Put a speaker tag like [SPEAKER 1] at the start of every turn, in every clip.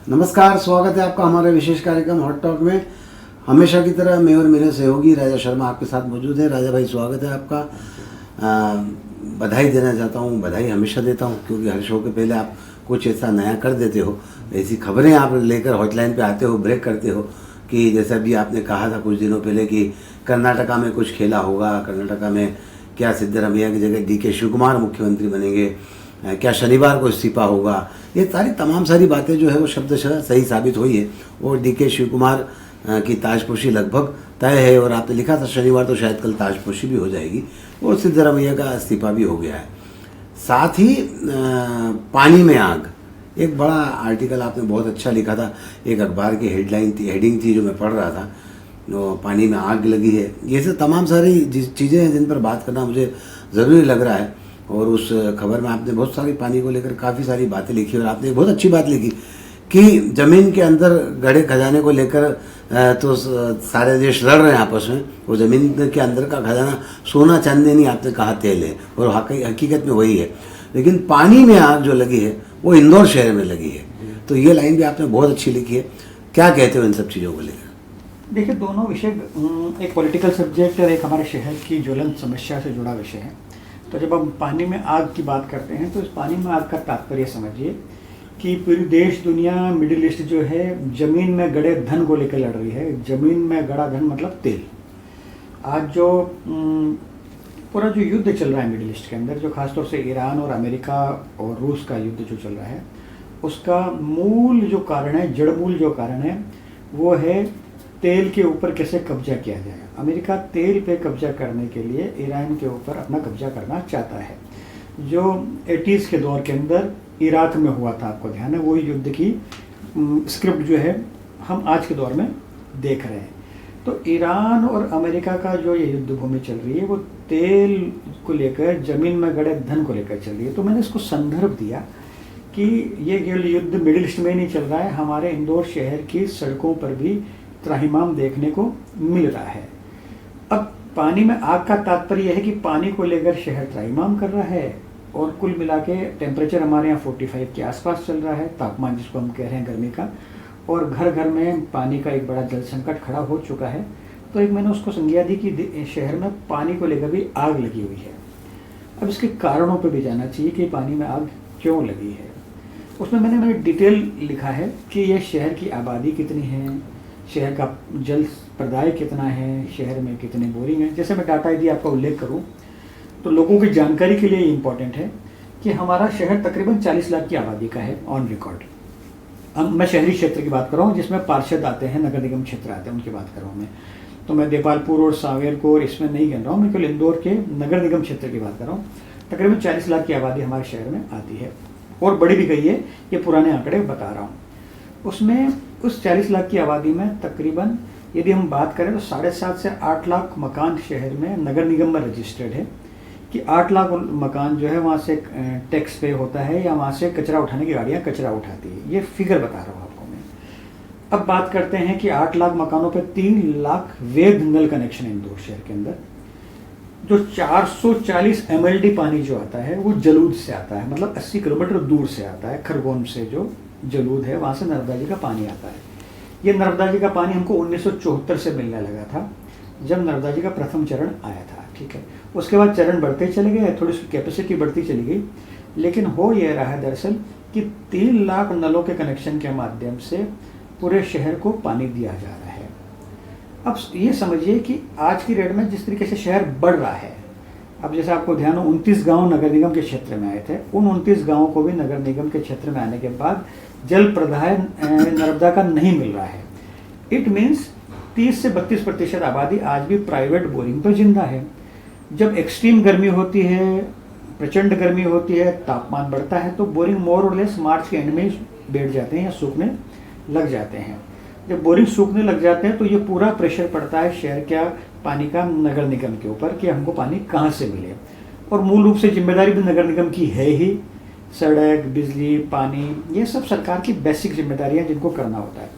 [SPEAKER 1] नमस्कार, स्वागत है आपका हमारे विशेष कार्यक्रम हॉट टॉक में। हमेशा की तरह मैं और मेरे सहयोगी राजा शर्मा आपके साथ मौजूद है। राजा भाई, स्वागत है आपका। बधाई देना चाहता हूँ, बधाई हमेशा देता हूँ क्योंकि हर शो के पहले आप कुछ ऐसा नया कर देते हो, ऐसी खबरें आप लेकर हॉटलाइन पे आते हो, ब्रेक करते हो कि जैसा भी आपने कहा था कुछ दिनों पहले कि कर्नाटका में कुछ खेला होगा, कर्नाटका में क्या सिद्धरामैया की जगह DK शिवकुमार मुख्यमंत्री बनेंगे, क्या शनिवार को इस्तीफा होगा। ये तमाम सारी बातें जो है वो शब्दशः सही साबित हुई है और DK शिवकुमार की ताजपोशी लगभग तय है। और आपने लिखा था शनिवार, तो शायद कल ताजपोशी भी हो जाएगी और सिद्धरामैया का इस्तीफा भी हो गया है। साथ ही पानी में आग, एक बड़ा आर्टिकल आपने बहुत अच्छा लिखा था, एक अखबार की हेडिंग थी जो मैं पढ़ रहा था, तो पानी में आग लगी है। ये सब तमाम सारी चीज़ें हैं जिन पर बात करना मुझे ज़रूरी लग रहा है। और उस खबर में आपने बहुत सारी पानी को लेकर काफ़ी सारी बातें लिखी और आपने बहुत अच्छी बात लिखी कि ज़मीन के अंदर गड़े खजाने को लेकर तो सारे देश लड़ रहे हैं आपस में। वो ज़मीन के अंदर का खजाना सोना चांदी नहीं, आपने कहा तेल है, और हकीकत में वही है। लेकिन पानी में आग जो लगी है वो इंदौर शहर में लगी है। तो ये लाइन भी आपने बहुत अच्छी लिखी है। क्या कहते हो इन सब चीज़ों को लेकर?
[SPEAKER 2] देखिए, दोनों विषय, एक पॉलिटिकल सब्जेक्ट और एक हमारे शहर की ज्वलंत समस्या से जुड़ा विषय है। तो जब हम पानी में आग की बात करते हैं तो इस पानी में आग का तात्पर्य समझिए कि पूरी देश दुनिया, मिडिल ईस्ट जो है, ज़मीन में गड़े धन को लेकर लड़ रही है। ज़मीन में गड़ा धन मतलब तेल। आज जो पूरा जो युद्ध चल रहा है मिडिल ईस्ट के अंदर, जो खासतौर से ईरान और अमेरिका और रूस का युद्ध जो चल रहा है, उसका मूल जो कारण है, जड़मूल जो कारण है, वो है तेल के ऊपर कैसे कब्जा किया जाएगा। अमेरिका तेल पे कब्जा करने के लिए ईरान के ऊपर अपना कब्जा करना चाहता है। जो 80s के दौर के अंदर इराक में हुआ था, आपको ध्यान है, वो युद्ध की स्क्रिप्ट जो है हम आज के दौर में देख रहे हैं। तो ईरान और अमेरिका का जो ये युद्ध भूमि चल रही है वो तेल को लेकर, ज़मीन में गड़े धन को लेकर चल रही है। तो मैंने इसको संदर्भ दिया कि ये युद्ध मिडिल ईस्ट में नहीं चल रहा है, हमारे इंदौर शहर की सड़कों पर भी त्राहिमाम देखने को मिल रहा है। अब पानी में आग का तात्पर्य यह है कि पानी को लेकर शहर त्राहिमाम कर रहा है और कुल मिला के टेम्परेचर हमारे यहाँ 45 के आसपास चल रहा है, तापमान जिसको हम कह रहे हैं गर्मी का, और घर घर में पानी का एक बड़ा जल संकट खड़ा हो चुका है। तो एक मैंने उसको संज्ञा दी कि शहर में पानी को लेकर भी आग लगी हुई है। अब इसके कारणों पर भी जाना चाहिए कि पानी में आग क्यों लगी है। उसमें मैंने डिटेल लिखा है कि यह शहर की आबादी कितनी है, शहर का जल प्रदाय कितना है, शहर में कितने बोरिंग हैं। जैसे मैं डाटा यदि आपका उल्लेख करूं तो लोगों की जानकारी के लिए इम्पोर्टेंट है कि हमारा शहर तकरीबन 40 लाख की आबादी का है ऑन रिकॉर्ड। अब मैं शहरी क्षेत्र की बात कर रहा हूँ जिसमें पार्षद आते हैं, नगर निगम क्षेत्र आते हैं, उनकी बात कर रहा हूँ मैं। तो मैं देपालपुर और सांवेर को और इसमें नहीं गिन रहा हूँ, मैं केवल इंदौर के नगर निगम क्षेत्र की बात कर रहा हूँ। तकरीबन 40 लाख की आबादी हमारे शहर में आती है और बढ़ी भी गई है, ये पुराने आंकड़े बता रहा हूँ। उसमें उस 40 लाख की आबादी में तकरीबन यदि हम बात करें तो 7.5 से 8 लाख मकान शहर में नगर निगम में रजिस्टर्ड है कि 8 लाख मकान जो है वहाँ से टैक्स पे होता है या वहाँ से कचरा उठाने की गाड़ियाँ कचरा उठाती है। ये फिगर बता रहा हूँ आपको मैं। अब बात करते हैं कि 8 लाख मकानों पे 3 लाख वैध नल कनेक्शन है इंदौर शहर के अंदर। जो 440 MLD पानी जो आता है वो जलूद से आता है, मतलब 80 किलोमीटर दूर से आता है। खरगोन से जो जलूद है वहाँ से नर्मदा जी का पानी आता है। ये नर्मदा जी का पानी हमको 1974 से मिलने लगा था जब नर्मदा जी का प्रथम चरण आया था, ठीक है। उसके बाद चरण बढ़ते चले गए, थोड़ी सी कैपेसिटी बढ़ती चली गई, लेकिन हो यह रहा है दरअसल कि 3 लाख नलों के कनेक्शन के माध्यम से पूरे शहर को पानी दिया जा रहा है। अब ये समझिए कि आज की डेट में जिस तरीके से शहर बढ़ रहा है, अब जैसे आपको ध्यान हो 29 गाँव नगर निगम के क्षेत्र में आए थे, उन 29 गाँवों को भी नगर निगम के क्षेत्र में आने के बाद जल प्रदाय नर्मदा का नहीं मिल रहा है। इट मीन्स 30 से 32% आबादी आज भी प्राइवेट बोरिंग पर जिंदा है। जब एक्सट्रीम गर्मी होती है, प्रचंड गर्मी होती है, तापमान बढ़ता है, तो बोरिंग मोर और लेस मार्च के एंड में बैठ जाते हैं या सूखने लग जाते हैं। जब बोरिंग सूखने लग जाते हैं तो ये पूरा प्रेशर पड़ता है शहर का पानी का नगर निगम के ऊपर कि हमको पानी कहाँ से मिले। और मूल रूप से जिम्मेदारी भी नगर निगम की है ही, सड़क, बिजली, पानी, ये सब सरकार की बेसिक जिम्मेदारियां जिनको करना होता है।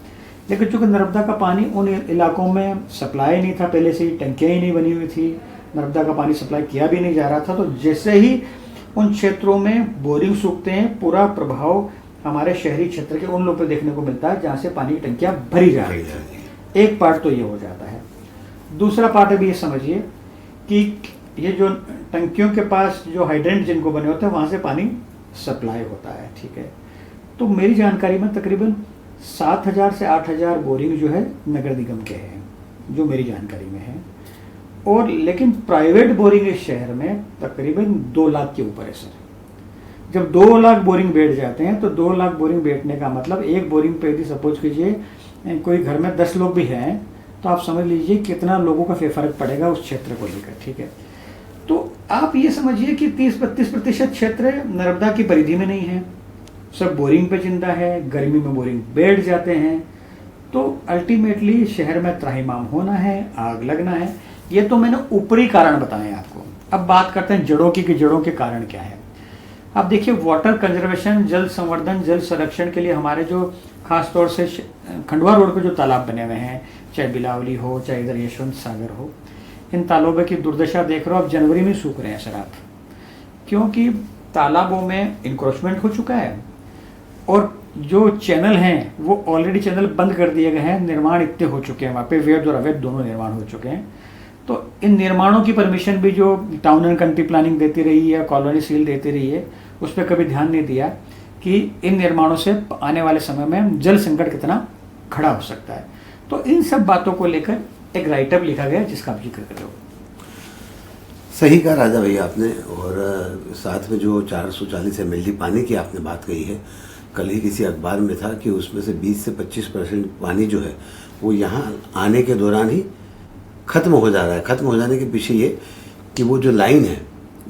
[SPEAKER 2] लेकिन चूंकि नर्मदा का पानी उन इलाकों में सप्लाई नहीं था, पहले से ही टंकियाँ ही नहीं बनी हुई थी, नर्मदा का पानी सप्लाई किया भी नहीं जा रहा था, तो जैसे ही उन क्षेत्रों में बोरिंग सूखते हैं पूरा प्रभाव हमारे शहरी क्षेत्र के उन लोगों पर देखने को मिलता है जहाँ से पानी की टंकियाँ भरी जा रही है। एक पार्ट तो ये हो जाता है। दूसरा पार्ट अभी ये समझिए कि ये जो टंकियों के पास जो हाइड्रेंट जिनको बने होते हैं वहाँ से पानी सप्लाई होता है, ठीक है। तो मेरी जानकारी में तकरीबन 7,000 से 8,000 बोरिंग जो है नगर निगम के हैं, जो मेरी जानकारी में है। और लेकिन प्राइवेट बोरिंग इस शहर में तकरीबन 2 लाख के ऊपर है सर। जब 2 लाख बोरिंग बैठ जाते हैं तो 2 लाख बोरिंग बैठने का मतलब एक बोरिंग पे यदि सपोज कीजिए कोई घर में 10 लोग भी हैं तो आप समझ लीजिए कितना लोगों का फर्क पड़ेगा उस क्षेत्र को लेकर, ठीक है। तो आप ये समझिए कि 30-32% क्षेत्र नर्मदा की परिधि में नहीं है, सब बोरिंग पे जिंदा है, गर्मी में बोरिंग बैठ जाते हैं। तो अल्टीमेटली शहर में त्राहिमाम होना है, आग लगना है। ये तो मैंने ऊपरी कारण बताए आपको। अब बात करते हैं जड़ों की कि जड़ों के कारण क्या है। अब देखिए, वाटर कंजर्वेशन, जल संवर्धन, जल संरक्षण के लिए हमारे जो खास तौर से खंडवा रोड पे जो तालाब बने हुए हैं, चाहे बिलावली हो, चाहे इधर यशवंत सागर हो, इन तालाबों की दुर्दशा देख रहे हो। अब जनवरी में सूख रहे हैं सर आप, क्योंकि तालाबों में इंक्रोचमेंट हो चुका है और जो चैनल हैं वो ऑलरेडी चैनल बंद कर दिए गए हैं। निर्माण इतने हो चुके हैं वहाँ पे, वैध और अवैध दोनों निर्माण हो चुके हैं। तो इन निर्माणों की परमिशन भी जो टाउन एंड कंट्री प्लानिंग देती रही है, कॉलोनी सील देती रही है, उस पर कभी ध्यान नहीं दिया कि इन निर्माणों से आने वाले समय में जल संकट कितना खड़ा हो सकता है। तो इन सब बातों को लेकर एक राइटअप लिखा गया जिसका आप जिक्र कर रहे हो।
[SPEAKER 1] सही कहा राजा भैया आपने। और साथ में जो 440 ml पानी की आपने बात कही है, कल ही किसी अखबार में था कि उसमें से 20 से 25% पानी जो है वो यहाँ आने के दौरान ही ख़त्म हो जा रहा है। ख़त्म हो जाने के पीछे ये कि वो जो लाइन है,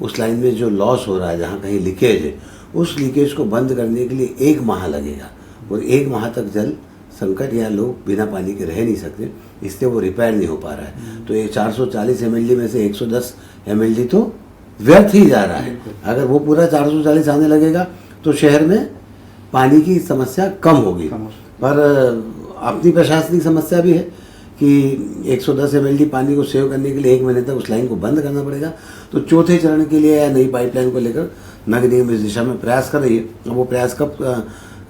[SPEAKER 1] उस लाइन में जो लॉस हो रहा है, जहाँ कहीं लीकेज है, उस लीकेज को बंद करने के लिए 1 माह लगेगा और 1 माह तक जल संकट या लोग बिना पानी के रह नहीं सकते, इसलिए वो रिपेयर नहीं हो पा रहा है। तो ये 440 ml में से 110 ml तो व्यर्थ ही जा रहा है। अगर वो पूरा 440 आने लगेगा तो शहर में पानी की समस्या कम होगी। पर अपनी प्रशासनिक समस्या भी है कि 110 ml पानी को सेव करने के लिए 1 महीने तक उस लाइन को बंद करना पड़ेगा। तो चौथे चरण के लिए या नई पाइपलाइन को लेकर नगर निगम इस दिशा में प्रयास कर रही है। वो प्रयास कब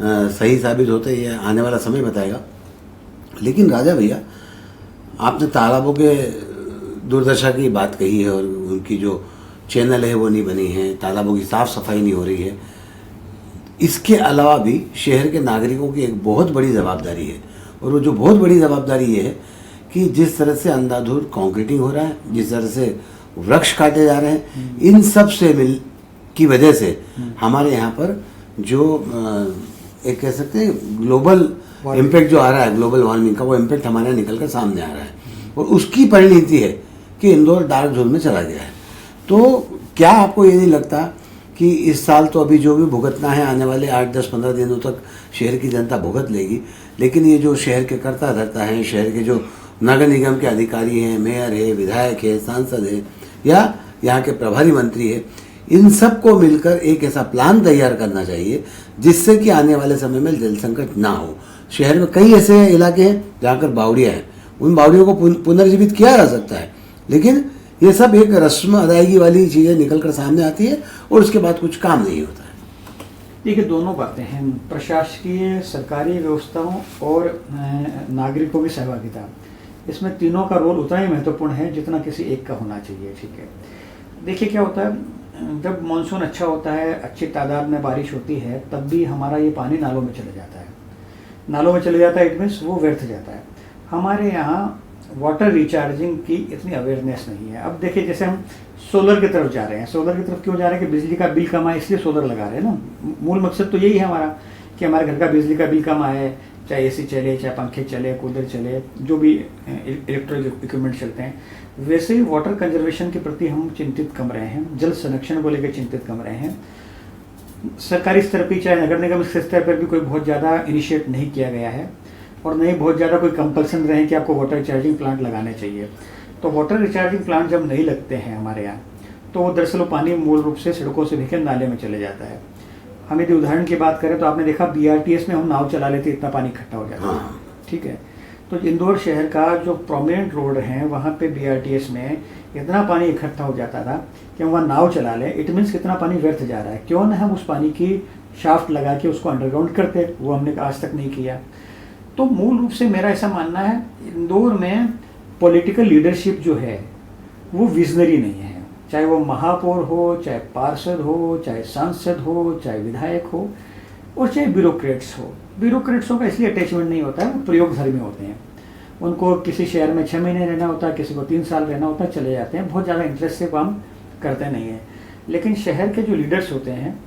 [SPEAKER 1] सही साबित होते हैं ये आने वाला समय बताएगा। लेकिन राजा भैया, आपने तालाबों के दुर्दशा की बात कही है और उनकी जो चैनल है वो नहीं बनी है, तालाबों की साफ सफाई नहीं हो रही है। इसके अलावा भी शहर के नागरिकों की एक बहुत बड़ी जवाबदारी है, और वो जो बहुत बड़ी जवाबदारी ये है कि जिस तरह से अंधाधुंध कंक्रीटिंग हो रहा है, जिस तरह से वृक्ष काटे जा रहे हैं, इन सब से की वजह से हमारे यहाँ पर जो एक कह सकते हैं ग्लोबल इम्पैक्ट जो आ रहा है, ग्लोबल वार्मिंग का वो इम्पैक्ट हमारे यहाँ निकल कर सामने आ रहा है और उसकी परिणति है कि इंदौर डार्क जोन में चला गया है। तो क्या आपको ये नहीं लगता कि इस साल तो अभी जो भी भुगतना है आने वाले 8, 10, 15 दिनों तक शहर की जनता भुगत लेगी, लेकिन ये जो शहर के कर्ता धर्ता हैं, शहर के जो नगर निगम के अधिकारी हैं, मेयर है, विधायक है, सांसद है या यहाँ के प्रभारी मंत्री है, इन सब को मिलकर एक ऐसा प्लान तैयार करना चाहिए जिससे कि आने वाले समय में जल संकट ना हो। शहर में कई ऐसे इलाके हैं जहाँ पर बावड़ियाँ हैं, उन बावड़ियों को पुनर्जीवित किया जा सकता है, लेकिन ये सब एक रस्म अदायगी वाली चीज़ें निकल कर सामने आती है और उसके बाद कुछ काम नहीं होता है।
[SPEAKER 2] देखिए, दोनों बातें हैं, प्रशासकीय सरकारी व्यवस्थाओं और नागरिकों की सहभागिता। इसमें तीनों का रोल उतना ही महत्वपूर्ण है जितना किसी एक का होना चाहिए, ठीक है। देखिए क्या होता है, जब मानसून अच्छा होता है, अच्छी तादाद में बारिश होती है, तब भी हमारा ये पानी नालों में चले जाता है। नालों में चले जाता है, इट मीन्स वो व्यर्थ जाता है। हमारे यहाँ वाटर रिचार्जिंग की इतनी अवेयरनेस नहीं है। अब देखिए, जैसे हम सोलर की तरफ जा रहे हैं, सोलर की तरफ क्यों जा रहे हैं कि बिजली का बिल कम आए, इसलिए सोलर लगा रहे हैं ना। मूल मकसद तो यही है हमारा कि हमारे घर का बिजली का बिल कम आए, चाहे एसी चले, चाहे पंखे चले, कूलर चले, जो भी इलेक्ट्रॉनिक इक्विपमेंट चलते हैं। वैसे ही वाटर कंजर्वेशन के प्रति हम चिंतित कम रहे हैं, जल संरक्षण को लेकर चिंतित कम रहे हैं। सरकारी स्तर पर चाहे नगर निगम के स्तर पर भी कोई बहुत ज़्यादा इनिशिएट नहीं किया गया है और नहीं बहुत ज़्यादा कोई कंपल्सन रहे कि आपको वाटर रिचार्जिंग प्लांट लगाने चाहिए। तो वाटर रिचार्जिंग प्लांट जब नहीं लगते हैं हमारे यहाँ, तो दरअसल वो पानी मूल रूप से सड़कों से भीगे नाले में चले जाता है। हम यदि उदाहरण की बात करें तो आपने देखा BRTS में हम नाव चला लेते, इतना पानी इकट्ठा हो जाता है, ठीक है। तो इंदौर शहर का जो प्रोमिनेंट रोड है वहाँ पे BRTS में इतना पानी इकट्ठा हो जाता था कि हम वहाँ नाव चला लें, इट मीन्स कितना पानी व्यर्थ जा रहा है, क्यों ना हम उस पानी की शाफ्ट लगा के उसको अंडरग्राउंड करते, वो हमने आज तक नहीं किया। तो मूल रूप से मेरा ऐसा मानना है, इंदौर में पॉलिटिकल लीडरशिप जो है वो विजनरी नहीं है, चाहे वो महापौर हो, चाहे पार्षद हो, चाहे सांसद हो, चाहे विधायक हो, और चाहे ब्यूरोक्रेट्स हो। ब्यूरोक्रेट्सों का इसलिए अटैचमेंट नहीं होता है, वो प्रयोगधर्मी होते हैं, उनको किसी शहर में 6 महीने रहना होता है, किसी को 3 साल रहना होता है, चले जाते हैं, बहुत ज़्यादा इंटरेस्ट से काम करते नहीं हैं। लेकिन शहर के जो लीडर्स होते हैं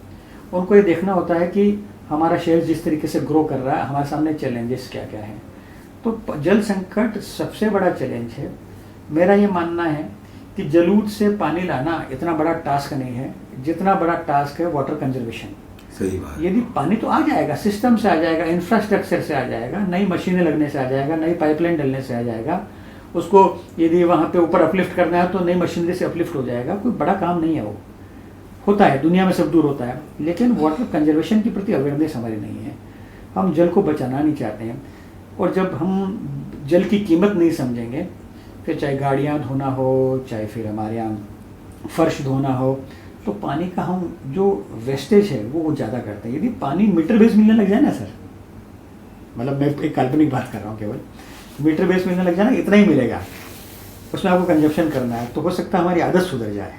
[SPEAKER 2] उनको ये देखना होता है कि हमारा शहर जिस तरीके से ग्रो कर रहा है, हमारे सामने चैलेंजेस क्या क्या हैं। तो जल संकट सबसे बड़ा चैलेंज है। मेरा ये मानना है कि जलूद से पानी लाना इतना बड़ा टास्क नहीं है जितना बड़ा टास्क है वाटर कंजर्वेशन।
[SPEAKER 1] सही बात।
[SPEAKER 2] यदि पानी तो आ जाएगा, सिस्टम से आ जाएगा, इंफ्रास्ट्रक्चर से आ जाएगा, नई मशीनें लगने से आ जाएगा, नई पाइपलाइन डलने से आ जाएगा, उसको यदि वहाँ पे ऊपर अपलिफ्ट करना है तो नई मशीनरी से अपलिफ्ट हो जाएगा। कोई बड़ा काम नहीं है, वो होता है, दुनिया में सब दूर होता है। लेकिन वाटर कंजर्वेशन के प्रति अवेयरनेस हमारी नहीं है, हम जल को बचाना नहीं चाहते हैं। और जब हम जल की कीमत नहीं समझेंगे, फिर चाहे गाड़ियाँ धोना हो, चाहे फिर हमारे यहाँ फर्श धोना हो, तो पानी का हम जो वेस्टेज है वो ज़्यादा करते हैं। यदि पानी मीटर बेस मिलने लग जाए ना सर, मतलब मैं एक काल्पनिक बात कर रहा हूँ, केवल मीटर बेस मिलने लग जाए ना, इतना ही मिलेगा, उसमें आपको कंजप्शन करना है, तो हो सकता है हमारी आदत सुधर जाए।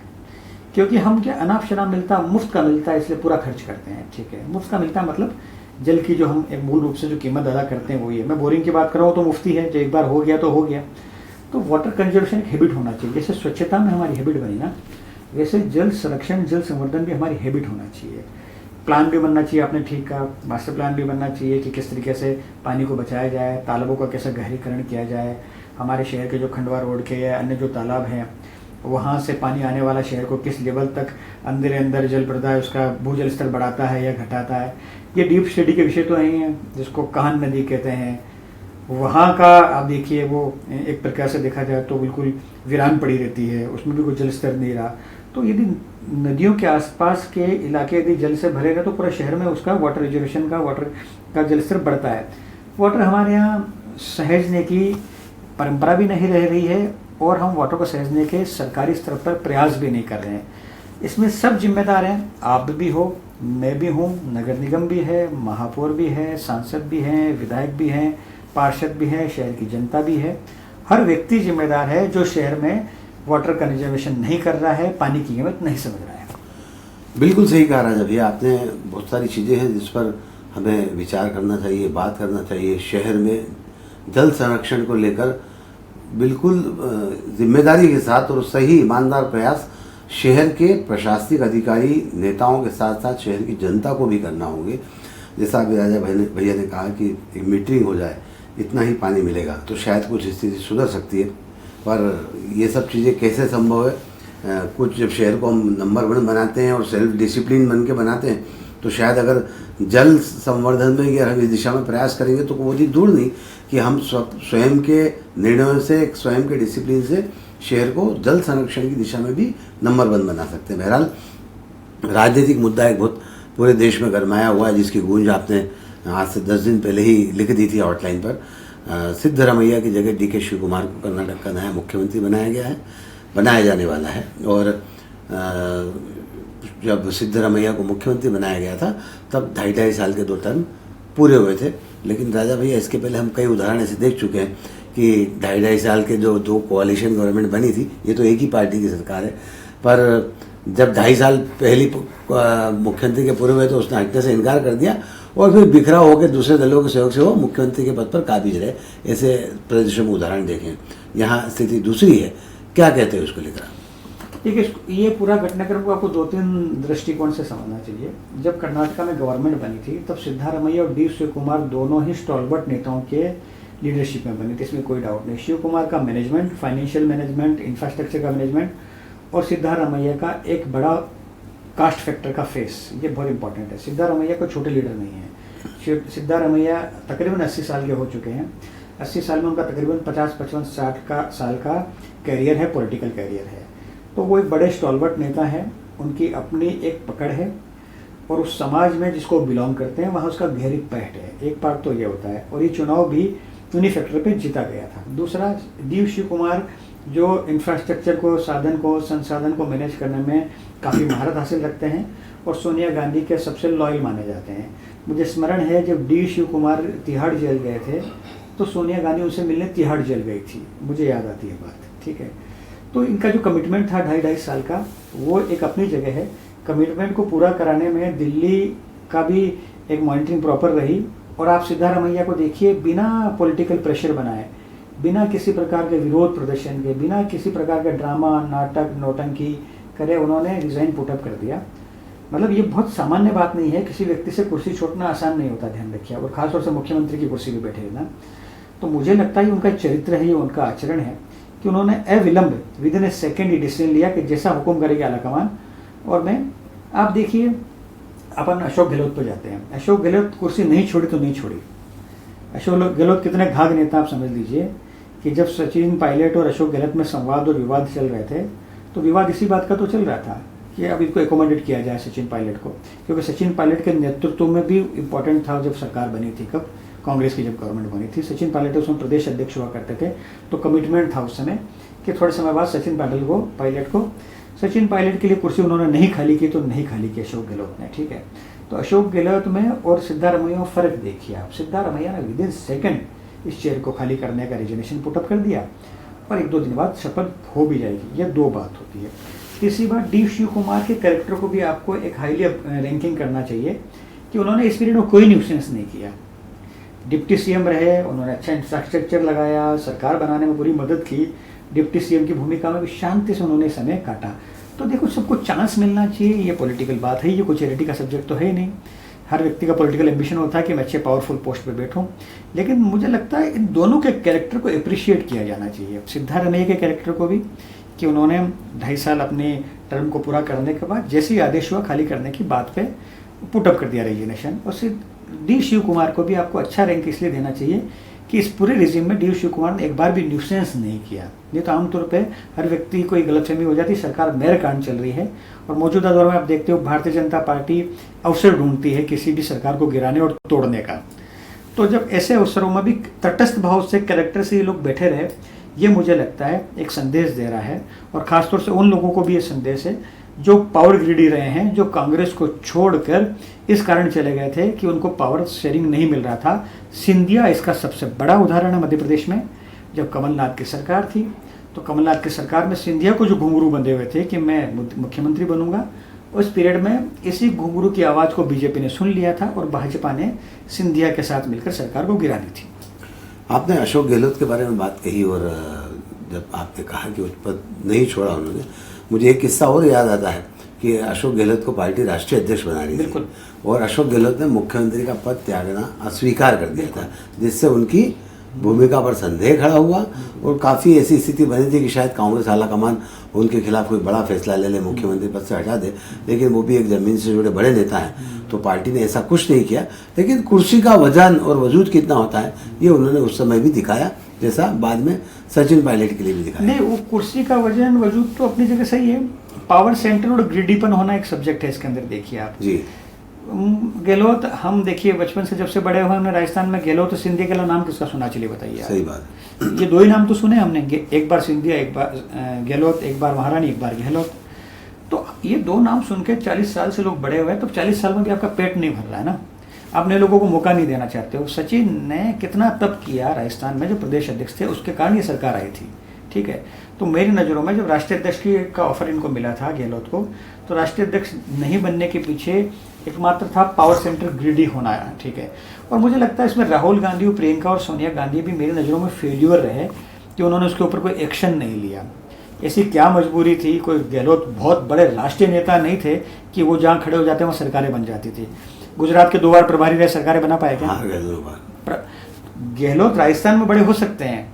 [SPEAKER 2] क्योंकि हम क्या अनाप शनाप मिलता, मुफ्त का मिलता है, इसलिए पूरा खर्च करते हैं। ठीक है, मुफ्त का मिलता है मतलब जल की जो हम एक मूल रूप से जो कीमत अदा करते हैं वही है। मैं बोरिंग की बात कर रहा हूँ तो मुफ्ती है, जो एक बार हो गया तो हो गया। तो वाटर कंजर्वेशन एक हैबिट होना चाहिए। जैसे स्वच्छता में हमारी हैबिट बनी ना, वैसे जल संरक्षण, जल संवर्धन भी हमारी हैबिट होना चाहिए। प्लान भी बनना चाहिए, आपने ठीक कहा, मास्टर प्लान भी बनना चाहिए कि किस तरीके से पानी को बचाया जाए, तालाबों का कैसे गहरीकरण किया जाए। हमारे शहर के जो खंडवा रोड के या अन्य जो तालाब हैं, वहाँ से पानी आने वाला शहर को किस लेवल तक अंदर जल प्रदाय है, उसका भूजल स्तर बढ़ाता है या घटाता है। ये डीप स्टडी के विषय तो नहीं है, जिसको काहन नदी कहते हैं, वहाँ का आप देखिए, वो एक प्रकार से देखा जाए तो बिल्कुल वीरान पड़ी रहती है, उसमें भी कोई जल स्तर नहीं रहा। तो यदि नदियों के आसपास के इलाके यदि जल से भरेगा तो पूरे शहर में उसका वाटर रिजर्वेशन का, वाटर का जल स्तर बढ़ता है। वाटर हमारे यहाँ सहेजने की परंपरा भी नहीं रह रही है, और हम वाटर को सहेजने के सरकारी स्तर पर प्रयास भी नहीं कर रहे हैं। इसमें सब जिम्मेदार हैं, आप भी हो, मैं भी हूँ, नगर निगम भी है, महापौर भी है, सांसद भी हैं, विधायक भी हैं, पार्षद भी हैं, शहर की जनता भी है। हर व्यक्ति जिम्मेदार है जो शहर में वाटर कंजर्वेशन नहीं कर रहा है, पानी की कीमत नहीं समझ रहा है।
[SPEAKER 1] बिल्कुल सही कहा राजा भैया आपने। बहुत सारी चीज़ें हैं जिस पर हमें विचार करना चाहिए, बात करना चाहिए। शहर में जल संरक्षण को लेकर बिल्कुल जिम्मेदारी के साथ और सही ईमानदार प्रयास शहर के प्रशासनिक अधिकारी, नेताओं के साथ साथ शहर की जनता को भी करना होंगे। जैसा अभी राजा भैया ने कहा कि एक मीटरिंग हो जाए, इतना ही पानी मिलेगा तो शायद कुछ स्थिति सुधर सकती है। पर ये सब चीज़ें कैसे संभव है? कुछ जब शहर को हम नंबर 1 बनाते हैं और सेल्फ डिसिप्लिन बन के बनाते हैं, तो शायद अगर जल संवर्धन में या हम इस दिशा में प्रयास करेंगे तो वो चीज़ दूर नहीं कि हम स्वयं के निर्णयों से, स्वयं के डिसिप्लिन से शहर को जल संरक्षण की दिशा में भी नंबर 1 बना सकते हैं। बहरहाल राजनीतिक मुद्दा एक बहुत पूरे देश में गरमाया हुआ है, जिसकी गूंज आपने आज से 10 दिन पहले ही लिख दी थी हॉटलाइन पर। सिद्धरामैया की जगह DK शिव कुमार को कर्नाटक का नया मुख्यमंत्री बनाया गया है, बनाया जाने वाला है। और जब सिद्धरामैया को मुख्यमंत्री बनाया गया था तब 2.5 साल के 2 टर्म पूरे हुए थे। लेकिन राजा भैया इसके पहले हम कई उदाहरण ऐसे देख चुके हैं कि 2.5 साल के जो 2 कोalition गवर्नमेंट बनी थी, ये तो एक ही पार्टी की सरकार है, पर जब 2.5 साल पहली मुख्यमंत्री के पूरे हुए तो उसने हटने से इनकार कर दिया और फिर बिखरा होकर दूसरे दलों के सहयोग से वो मुख्यमंत्री के पद पर काबिज रहे। ऐसे प्रदेशों में उदाहरण देखें। यहाँ स्थिति दूसरी है, क्या कहते हैं उसको लेकर?
[SPEAKER 2] देखिए, ये पूरा घटनाक्रम को आपको 2-3 दृष्टिकोण से समझना चाहिए। जब कर्नाटका में गवर्नमेंट बनी थी तब सिद्धारमैया और D शिव कुमार दोनों ही स्टॉलवर्ट नेताओं के लीडरशिप में बनी थी, इसमें कोई डाउट नहीं। शिव कुमार का मैनेजमेंट, फाइनेंशियल मैनेजमेंट, इंफ्रास्ट्रक्चर का मैनेजमेंट, और सिद्धारमैया का एक बड़ा कास्ट फैक्टर का फेस, ये बहुत इंपॉर्टेंट है। सिद्धारमैया कोई छोटे लीडर नहीं है। सिद्धारमैया तकरीबन 80 साल के हो चुके हैं। 80 साल में उनका तकरीबन 50-55 साल का कैरियर है, पॉलिटिकल कैरियर है। तो वो एक बड़े स्टॉलवर्ट नेता है, उनकी अपनी एक पकड़ है और उस समाज में जिसको बिलोंग करते हैं वहाँ उसका गहरी पहट है। एक बात तो ये होता है, और ये चुनाव भी उन्हीं फैक्टर पे जीता गया था। दूसरा, D शिव कुमार जो इंफ्रास्ट्रक्चर को, साधन को, संसाधन को मैनेज करने में काफ़ी महारत हासिल रखते हैं और सोनिया गांधी के सबसे लॉयल माने जाते हैं। मुझे स्मरण है जब डी शिव कुमार तिहाड़ जेल गए थे तो सोनिया गांधी उनसे मिलने तिहाड़ जेल गई थी, मुझे याद आती है बात, ठीक है। तो इनका जो कमिटमेंट था 2.5 साल का, वो एक अपनी जगह है। कमिटमेंट को पूरा कराने में दिल्ली का भी एक मॉनिटरिंग प्रॉपर रही। और आप सिद्धारमैया को देखिए, बिना पॉलिटिकल प्रेशर बनाए, बिना किसी प्रकार के विरोध प्रदर्शन के, बिना किसी प्रकार के ड्रामा, नाटक, नौटंकी करे उन्होंने रिजाइन पुटअप कर दिया। मतलब ये बहुत सामान्य बात नहीं है, किसी व्यक्ति से कुर्सी छोड़ना आसान नहीं होता, ध्यान रखिए, और खासतौर से मुख्यमंत्री की कुर्सी पर बैठे रहना। तो मुझे लगता है उनका चरित्र है, ये उनका आचरण है कि उन्होंने अविलंब विदिन ए सेकेंड ये डिसीजन लिया कि जैसा हुक्म करेगी आलाकमान। और मैं, आप देखिए, अपन अशोक गहलोत पर जाते हैं। अशोक गहलोत कुर्सी नहीं छोड़ी तो नहीं छोड़ी। अशोक गहलोत कितने घाघ नेता, आप समझ लीजिए कि जब सचिन पायलट और अशोक गहलोत में संवाद और विवाद चल रहे थे तो विवाद इसी बात का तो चल रहा था कि अब इसको एकोमोडेट किया जाए सचिन पायलट को, क्योंकि सचिन पायलट के नेतृत्व में भी इम्पोर्टेंट था जब सरकार बनी थी, कब, कांग्रेस की जब गवर्नमेंट बनी थी। सचिन पायलट उसमें प्रदेश अध्यक्ष हुआ करते थे, तो कमिटमेंट था उस समय कि थोड़े समय बाद सचिन पायलट को सचिन पायलट के लिए कुर्सी उन्होंने नहीं खाली की, तो नहीं खाली की अशोक गहलोत ने, ठीक है। तो अशोक गहलोत में और सिद्धारमैया में फर्क देखिए आप। सिद्धारमैया ने विदिन सेकंड इस चेयर को खाली करने का रिजर्वेशन पुटअप कर दिया और 1-2 दिन बाद शपथ हो भी जाएगी। यह 2 बात होती है। तीसरी बात, डी शिव कुमार के कैरेक्टर को भी आपको एक हाईली रैंकिंग करना चाहिए कि उन्होंने इस पीरियड में कोई न्यूसेंस नहीं किया। डिप्टी सीएम रहे, उन्होंने अच्छा इंफ्रास्ट्रक्चर लगाया, सरकार बनाने में पूरी मदद की, डिप्टी सीएम की भूमिका में भी शांति से उन्होंने समय काटा। तो देखो, सबको चांस मिलना चाहिए, ये पॉलिटिकल बात है, ये कोई चैरिटी का सब्जेक्ट तो है ही नहीं। हर व्यक्ति का पॉलिटिकल एम्बिशन होता है कि मैं अच्छे पावरफुल पोस्ट पे बैठूं, लेकिन मुझे लगता है इन दोनों के कैरेक्टर को अप्रिशिएट किया जाना चाहिए। सिद्धारमैया के कैरेक्टर को भी, कि उन्होंने 2.5 साल अपनी टर्म को पूरा करने के बाद जैसे ही आदेश हुआ खाली करने की बात पे पुटअप कर दिया रेजिग्नेशन। और डी शिव कुमार को भी आपको अच्छा रैंक इसलिए देना चाहिए कि इस पूरे रिजीम में डी शिव कुमार ने एक बार भी न्यूसेंस नहीं किया। नहीं तो आमतौर पे हर व्यक्ति को एक गलतफहमी हो जाती है, सरकार मेयर कांड चल रही है और मौजूदा दौर में आप देखते हो भारतीय जनता पार्टी अवसर ढूंढती है किसी भी सरकार को गिराने और तोड़ने का। तो जब ऐसे अवसरों में भी तटस्थ भाव से कैरेक्टर से ये लोग बैठे रहे, ये मुझे लगता है एक संदेश दे रहा है। और खासतौर से उन लोगों को भी ये संदेश है जो पावर ग्रीडी रहे हैं, जो कांग्रेस को छोड़कर इस कारण चले गए थे कि उनको पावर शेयरिंग नहीं मिल रहा था। सिंधिया इसका सबसे बड़ा उदाहरण है। मध्य प्रदेश में जब कमलनाथ की सरकार थी तो कमलनाथ की सरकार में सिंधिया को जो घुंघरू बंधे हुए थे कि मैं मुख्यमंत्री बनूंगा, उस पीरियड में इसी घुंघरू की आवाज़ को बीजेपी ने सुन लिया था और भाजपा ने सिंधिया के साथ मिलकर सरकार को गिरा दी थी।
[SPEAKER 1] आपने अशोक गहलोत के बारे में बात कही और जब आपने कहा कि उस पद नहीं छोड़ा उन्होंने, मुझे एक किस्सा और याद आता है कि अशोक गहलोत को पार्टी राष्ट्रीय अध्यक्ष बना रही थी और अशोक गहलोत ने मुख्यमंत्री का पद त्यागना अस्वीकार कर दिया था, जिससे उनकी भूमिका पर संदेह खड़ा हुआ और काफ़ी ऐसी स्थिति बनी थी कि शायद कांग्रेस आलाकमान उनके खिलाफ कोई बड़ा फैसला ले ले, मुख्यमंत्री पद से हटा दे। लेकिन वो भी एक ज़मीन से जुड़े बड़े नेता हैं, तो पार्टी ने ऐसा कुछ नहीं किया। लेकिन कुर्सी का वजन और वजूद कितना होता है ये उन्होंने उस समय भी दिखाया, जैसा बाद में सचिन पायलट के लिए भी दिखाया।
[SPEAKER 2] नहीं, वो कुर्सी का वजन वजूद तो अपनी जगह सही है। पावर सेंटर और ग्रिडीपन होना एक सब्जेक्ट है इसके अंदर। देखिए आप
[SPEAKER 1] जी,
[SPEAKER 2] गहलोत, हम देखिए बचपन से जब से बड़े हुए हमने राजस्थान में गहलोत और सिंधिया के नाम किसका सुना, चलिए बताइए।
[SPEAKER 1] सही बात,
[SPEAKER 2] ये 2 ही नाम तो सुने हमने, एक बार सिंधिया, एक बार गहलोत, एक बार महारानी, एक बार गहलोत। तो ये 2 नाम सुन के 40 साल से लोग बड़े हुए हैं, तो 40 साल में भी आपका पेट नहीं भर रहा है ना, आप नए लोगों को मौका नहीं देना चाहते हो। सचिन ने कितना तप किया राजस्थान में, जो प्रदेश अध्यक्ष थे, उसके कारण ये सरकार आई थी, ठीक है। तो मेरी नज़रों में जब राष्ट्रीय अध्यक्ष का ऑफर इनको मिला था गहलोत को, तो राष्ट्रीय अध्यक्ष नहीं बनने के पीछे एकमात्र था पावर सेंटर ग्रिडी होना, ठीक है। और मुझे लगता है इसमें राहुल गांधी और प्रियंका और सोनिया गांधी भी मेरी नज़रों में फेल्यूर रहे कि उन्होंने उसके ऊपर कोई एक्शन नहीं लिया। ऐसी क्या मजबूरी थी, कोई गहलोत बहुत बड़े राष्ट्रीय नेता नहीं थे कि वो जहाँ खड़े हो जाते वहाँ सरकारें बन जाती थी। गुजरात के 2 बार प्रभारी रहे, सरकारें बना पाए क्या? गहलोत राजस्थान में बड़े हो सकते हैं,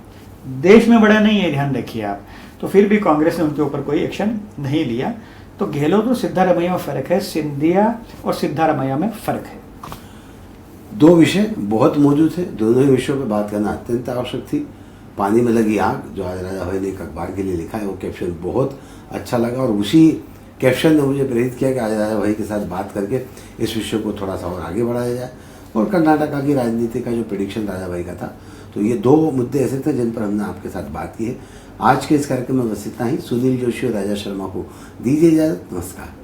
[SPEAKER 2] देश में बड़े नहीं है, ध्यान रखिए आप। तो फिर भी कांग्रेस ने उनके ऊपर कोई एक्शन नहीं लिया। तो गहलोत और सिद्धारमैया में फर्क है, सिंधिया और सिद्धारमैया में फर्क है।
[SPEAKER 1] 2 विषय बहुत मौजूद थे, दोनों ही विषयों पर बात करना अत्यंत आवश्यक थी। पानी में लगी आग, जो आज राजा भाई ने एक अखबार के लिए लिखा है, वो कैप्शन बहुत अच्छा लगा और उसी कैप्शन ने मुझे प्रेरित किया कि आज राजा भाई के साथ बात करके इस विषय को थोड़ा सा और आगे बढ़ाया जाए। और कर्नाटका की राजनीति का जो प्रेडिक्शन राजा भाई का था। तो ये 2 मुद्दे ऐसे थे जिन पर हमने आपके साथ बात की है। आज के इस कार्यक्रम में बस इतना ही। सुनील जोशी और राजा शर्मा को दीजिए इजाज़त। नमस्कार।